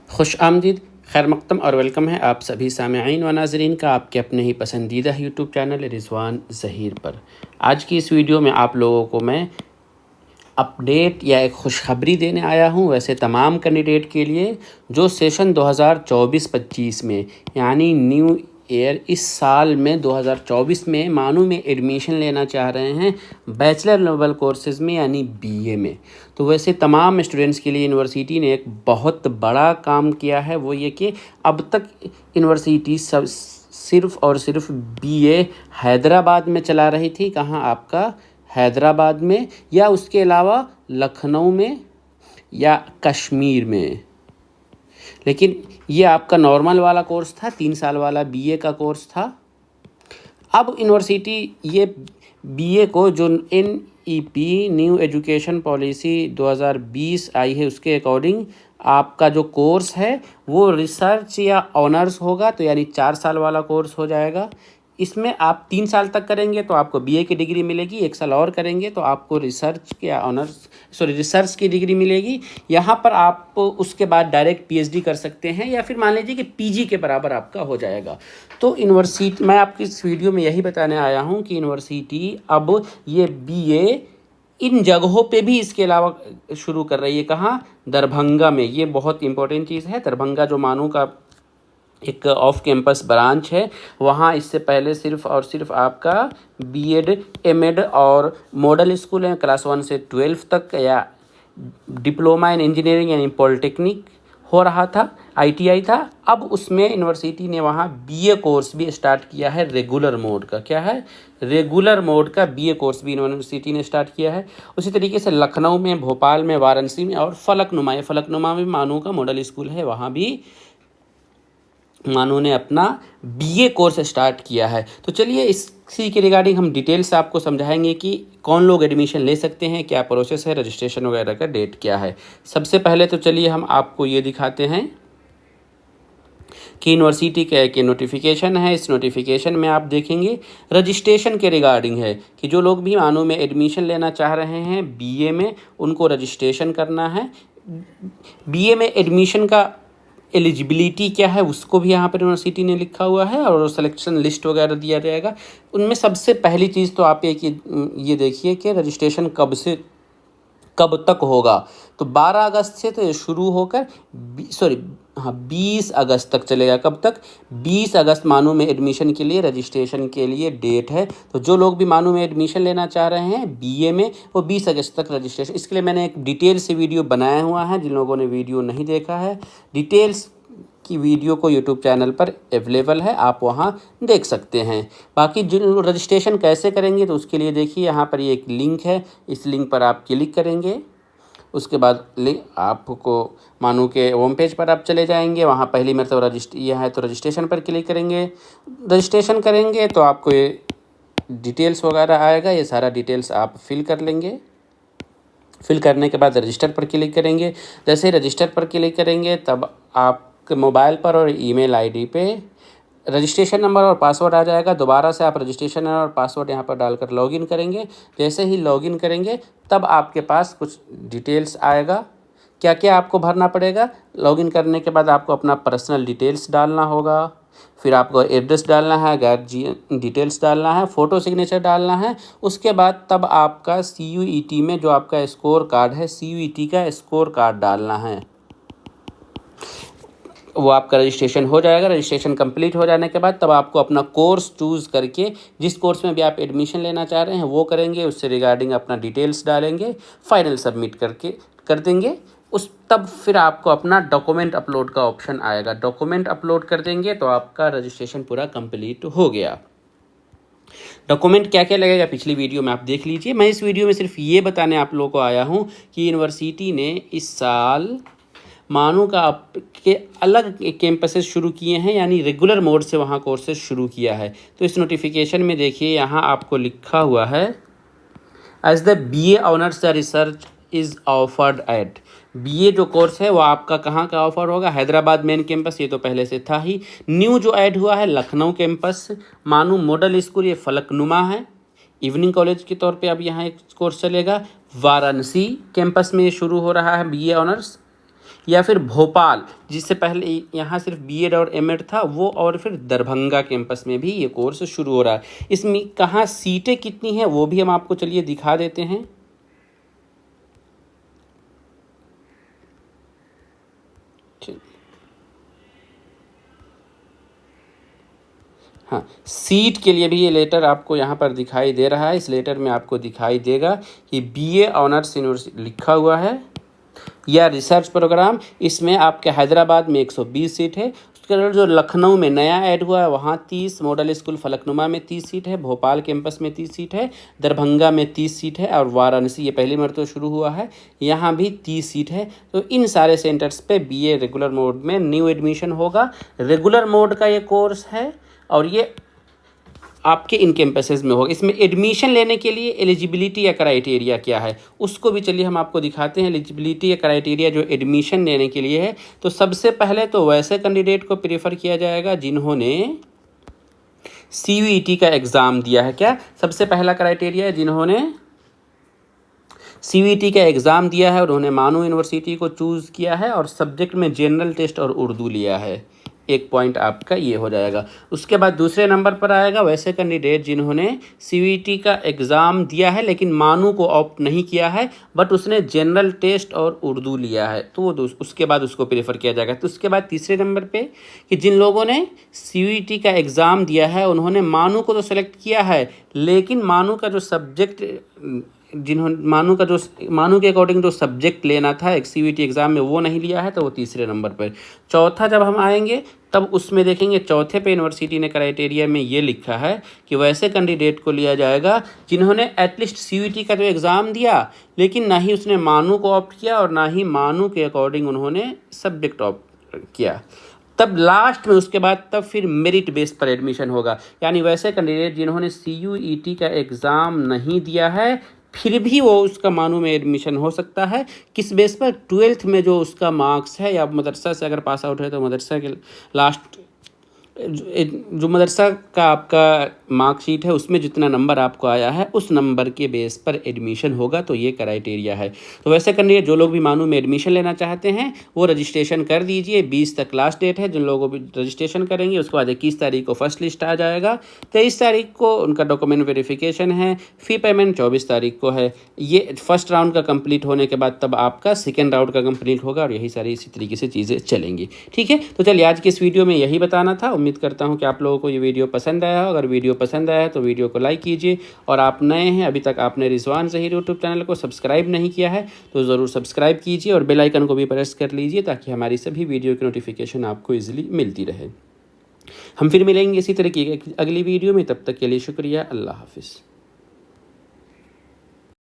खुश आमदीद, खैर मक़दम और वेलकम है आप सभी सामेईन व नाज़रीन का आपके अपने ही पसंदीदा यूट्यूब चैनल रिज़वान ज़हीर पर। आज की इस वीडियो में आप लोगों को मैं अपडेट या एक खुशखबरी देने आया हूं, वैसे तमाम कैंडिडेट के लिए जो सेशन 2024-25 में यानी न्यू ईयर इस साल में 2024 में मानू में एडमिशन लेना चाह रहे हैं बैचलर लेवल कोर्सेज़ में यानी बीए में। तो वैसे तमाम स्टूडेंट्स के लिए यूनिवर्सिटी ने एक बहुत बड़ा काम किया है, वो ये कि अब तक यूनिवर्सिटी सब सिर्फ़ और सिर्फ बीए हैदराबाद में चला रही थी। कहाँ आपका हैदराबाद में, या उसके अलावा लखनऊ में या कश्मीर में। लेकिन ये आपका नॉर्मल वाला कोर्स था, 3 साल वाला बीए का कोर्स था। अब यूनिवर्सिटी ये बीए को जो NEP न्यू एजुकेशन पॉलिसी 2020 आई है उसके अकॉर्डिंग आपका जो कोर्स है वो रिसर्च या ऑनर्स होगा, तो यानी 4 साल वाला कोर्स हो जाएगा। इसमें आप 3 साल तक करेंगे तो आपको बीए की डिग्री मिलेगी, 1 साल और करेंगे तो आपको रिसर्च की डिग्री मिलेगी। यहाँ पर आप उसके बाद डायरेक्ट पीएचडी कर सकते हैं, या फिर मान लीजिए कि पीजी के बराबर आपका हो जाएगा। तो यूनिवर्सिटी, मैं आपकी इस वीडियो में यही बताने आया हूँ कि यूनिवर्सिटी अब ये बीए इन जगहों पे भी इसके अलावा शुरू कर रही है। कहाँ? दरभंगा में। ये बहुत इंपॉर्टेंट चीज़ है। दरभंगा जो मानू का एक ऑफ कैंपस ब्रांच है, वहाँ इससे पहले सिर्फ और सिर्फ आपका बीएड, एमएड और मॉडल स्कूल है क्लास 1 से 12 तक, या डिप्लोमा इन इंजीनियरिंग यानी पॉलिटेक्निक हो रहा था, आईटीआई था। अब उसमें यूनिवर्सिटी ने वहाँ बीए कोर्स भी स्टार्ट किया है रेगुलर मोड का। क्या है? रेगुलर मोड का बीए कोर्स भी यूनिवर्सिटी ने स्टार्ट किया है। उसी तरीके से लखनऊ में, भोपाल में, वाराणसी में और फलकनुमा में मानू का मॉडल स्कूल है, वहाँ भी मानू ने अपना बीए कोर्स स्टार्ट किया है। तो चलिए इसी के रिगार्डिंग हम डिटेल से आपको समझाएंगे कि कौन लोग एडमिशन ले सकते हैं, क्या प्रोसेस है, रजिस्ट्रेशन वगैरह का डेट क्या है। सबसे पहले तो चलिए हम आपको ये दिखाते हैं कि यूनिवर्सिटी का एक नोटिफिकेशन है। इस नोटिफिकेशन में आप देखेंगे रजिस्ट्रेशन के रिगार्डिंग है कि जो लोग भी मानू में एडमिशन लेना चाह रहे हैं बीए में, उनको रजिस्ट्रेशन करना है। बीए में एडमिशन का एलिजिबिलिटी क्या है उसको भी यहाँ पर यूनिवर्सिटी ने लिखा हुआ है, और सिलेक्शन लिस्ट वगैरह दिया जाएगा। उनमें सबसे पहली चीज़ तो आप ये देखिए कि रजिस्ट्रेशन कब से कब तक होगा। तो 12 अगस्त से तो ये शुरू होकर 20 अगस्त तक चलेगा। कब तक? 20 अगस्त मानू में एडमिशन के लिए रजिस्ट्रेशन के लिए डेट है। तो जो लोग भी मानू में एडमिशन लेना चाह रहे हैं बीए में, वो 20 अगस्त तक रजिस्ट्रेशन। इसके लिए मैंने एक डिटेल से वीडियो बनाया हुआ है। जिन लोगों ने वीडियो नहीं देखा है, डिटेल्स की वीडियो को यूट्यूब चैनल पर अवेलेबल है, आप वहां देख सकते हैं। बाकी जो रजिस्ट्रेशन कैसे करेंगे तो उसके लिए देखिए यहाँ पर ये एक लिंक है, इस लिंक पर आप क्लिक करेंगे। उसके बाद आपको मानू के होम पेज पर आप चले जाएंगे। वहाँ पहली मरतबा यह है तो रजिस्ट्रेशन पर क्लिक करेंगे। रजिस्ट्रेशन करेंगे तो आपको ये डिटेल्स वगैरह आएगा, ये सारा डिटेल्स आप फिल कर लेंगे। फिल करने के बाद रजिस्टर पर क्लिक करेंगे। जैसे रजिस्टर पर क्लिक करेंगे तब आपके मोबाइल पर और ईमेल आईडी पे रजिस्ट्रेशन नंबर और पासवर्ड आ जाएगा। दोबारा से आप रजिस्ट्रेशन नंबर और पासवर्ड यहाँ पर डालकर लॉगिन करेंगे। जैसे ही लॉगिन करेंगे तब आपके पास कुछ डिटेल्स आएगा। क्या क्या आपको भरना पड़ेगा? लॉगिन करने के बाद आपको अपना पर्सनल डिटेल्स डालना होगा, फिर आपको एड्रेस डालना है, गाइड डिटेल्स डालना है, फ़ोटो सिग्नेचर डालना है। उसके बाद तब आपका CUET में जो आपका स्कोर कार्ड है, CUET का स्कोर कार्ड डालना है। वो आपका रजिस्ट्रेशन हो जाएगा। रजिस्ट्रेशन कंप्लीट हो जाने के बाद तब आपको अपना कोर्स चूज़ करके, जिस कोर्स में भी आप एडमिशन लेना चाह रहे हैं वो करेंगे, उससे रिगार्डिंग अपना डिटेल्स डालेंगे, फाइनल सबमिट कर देंगे। तब फिर आपको अपना डॉक्यूमेंट अपलोड का ऑप्शन आएगा। डॉक्यूमेंट अपलोड कर देंगे तो आपका रजिस्ट्रेशन पूरा कंप्लीट हो गया। डॉक्यूमेंट क्या क्या लगेगा पिछली वीडियो में आप देख लीजिए। मैं इस वीडियो में सिर्फ ये बताने आप लोगों को आया हूँ कि यूनिवर्सिटी ने इस साल मानू का के अलग कैंपसेस शुरू किए हैं, यानी रेगुलर मोड से वहाँ कोर्सेज शुरू किया है। तो इस नोटिफिकेशन में देखिए यहाँ आपको लिखा हुआ है as the BA honours the research is offered at. BA जो कोर्स है वो आपका कहाँ का ऑफर होगा? हैदराबाद मेन कैंपस, ये तो पहले से था ही। न्यू जो ऐड हुआ है लखनऊ कैंपस, मानू मॉडल स्कूल, ये फलकनुमा है, इवनिंग कॉलेज के तौर पे अब यहाँ एक कोर्स चलेगा। वाराणसी कैंपस में शुरू हो रहा है BA ऑनर्स, या फिर भोपाल, जिससे पहले यहाँ सिर्फ बीएड और एमएड था वो, और फिर दरभंगा कैंपस में भी ये कोर्स शुरू हो रहा है। इसमें कहाँ सीटें कितनी हैं वो भी हम आपको चलिए दिखा देते हैं। हाँ, सीट के लिए भी ये लेटर आपको यहाँ पर दिखाई दे रहा है। इस लेटर में आपको दिखाई देगा कि बीए ऑनर्स यूनिवर्सिटी लिखा हुआ है या रिसर्च प्रोग्राम। इसमें आपके हैदराबाद में 120 सीट है। उसके अलावा जो लखनऊ में नया ऐड हुआ है वहाँ 30, मॉडल स्कूल फलकनुमा में 30 सीट है, भोपाल कैंपस में 30 सीट है, दरभंगा में 30 सीट है, और वाराणसी ये पहली मरतबा शुरू हुआ है, यहाँ भी 30 सीट है। तो इन सारे सेंटर्स पे बीए रेगुलर मोड में न्यू एडमिशन होगा। रेगुलर मोड का ये कोर्स है और ये आपके इन कैंपसेस में होगा। इसमें एडमिशन लेने के लिए एलिजिबिलिटी या क्राइटेरिया क्या है उसको भी चलिए हम आपको दिखाते हैं। एलिजिबिलिटी या क्राइटेरिया जो एडमिशन लेने के लिए है, तो सबसे पहले तो वैसे कैंडिडेट को प्रेफर किया जाएगा जिन्होंने सीयूईटी का एग्ज़ाम दिया है। क्या सबसे पहला क्राइटेरिया है? जिन्होंने सीयूईटी का एग्ज़ाम दिया है और उन्होंने मानू यूनिवर्सिटी को चूज़ किया है और सब्जेक्ट में जनरल टेस्ट और उर्दू लिया है। एक पॉइंट आपका ये हो जाएगा। उसके बाद दूसरे नंबर पर आएगा वैसे कैंडिडेट जिन्होंने सीयूईटी का एग्ज़ाम दिया है लेकिन मानू को ऑप्ट नहीं किया है, बट उसने जनरल टेस्ट और उर्दू लिया है, तो वो उसके बाद उसको प्रेफर किया जाएगा। तो उसके बाद तीसरे नंबर पे कि जिन लोगों ने सीयूईटी का एग्ज़ाम दिया है उन्होंने मानू को तो सेलेक्ट किया है, लेकिन मानू का जो सब्जेक्ट मानू के अकॉर्डिंग जो सब्जेक्ट लेना था एक सीयूईटी एग्ज़ाम में वो नहीं लिया है, तो वो तीसरे नंबर पर। चौथा जब हम आएंगे तब उसमें देखेंगे चौथे पे यूनिवर्सिटी ने क्राइटेरिया में ये लिखा है कि वैसे कैंडिडेट को लिया जाएगा जिन्होंने एटलीस्ट सीयूईटी का जो एग्ज़ाम दिया लेकिन ना ही उसने मानू को ऑप्ट किया और ना ही मानू के अकॉर्डिंग उन्होंने सब्जेक्ट ऑप्ट किया। तब लास्ट में उसके बाद तब फिर मेरिट बेस पर एडमिशन होगा, यानी वैसे कैंडिडेट जिन्होंने सीयूईटी का एग्ज़ाम नहीं दिया है फिर भी वो उसका मानू में एडमिशन हो सकता है। किस बेस पर? 12th में जो उसका मार्क्स है, या मदरसा से अगर पास आउट है तो मदरसा के लास्ट जो मदरसा का आपका मार्कशीट है उसमें जितना नंबर आपको आया है उस नंबर के बेस पर एडमिशन होगा। तो ये क्राइटेरिया है। तो वैसे कैंडिडेट जो लोग भी मानू में एडमिशन लेना चाहते हैं वो रजिस्ट्रेशन कर दीजिए। 20 तक लास्ट डेट है। जिन लोगों भी रजिस्ट्रेशन करेंगे उसके बाद 21 तारीख को फर्स्ट लिस्ट आ जाएगा। 23 तारीख को उनका डॉक्यूमेंट वेरिफिकेशन है। फ़ी पेमेंट 24 तारीख को है। ये फर्स्ट राउंड का कंप्लीट होने के बाद तब आपका सेकेंड राउंड का कंप्लीट होगा और यही सारी इसी तरीके से चीज़ें चलेंगी। ठीक है, तो चलिए आज की इस वीडियो में यही बताना था। उम्मीद करता हूं कि आप लोगों को ये वीडियो पसंद आया हो। अगर वीडियो पसंद आया है तो वीडियो को लाइक कीजिए, और आप नए हैं अभी तक आपने रिजवान ज़हीर यूट्यूब चैनल को सब्सक्राइब नहीं किया है तो ज़रूर सब्सक्राइब कीजिए और बेल आइकन को भी प्रेस कर लीजिए ताकि हमारी सभी वीडियो की नोटिफिकेशन आपको ईजिली मिलती रहे। हम फिर मिलेंगे इसी तरह की अगली वीडियो में। तब तक के लिए शुक्रिया। अल्लाह हाफिज़।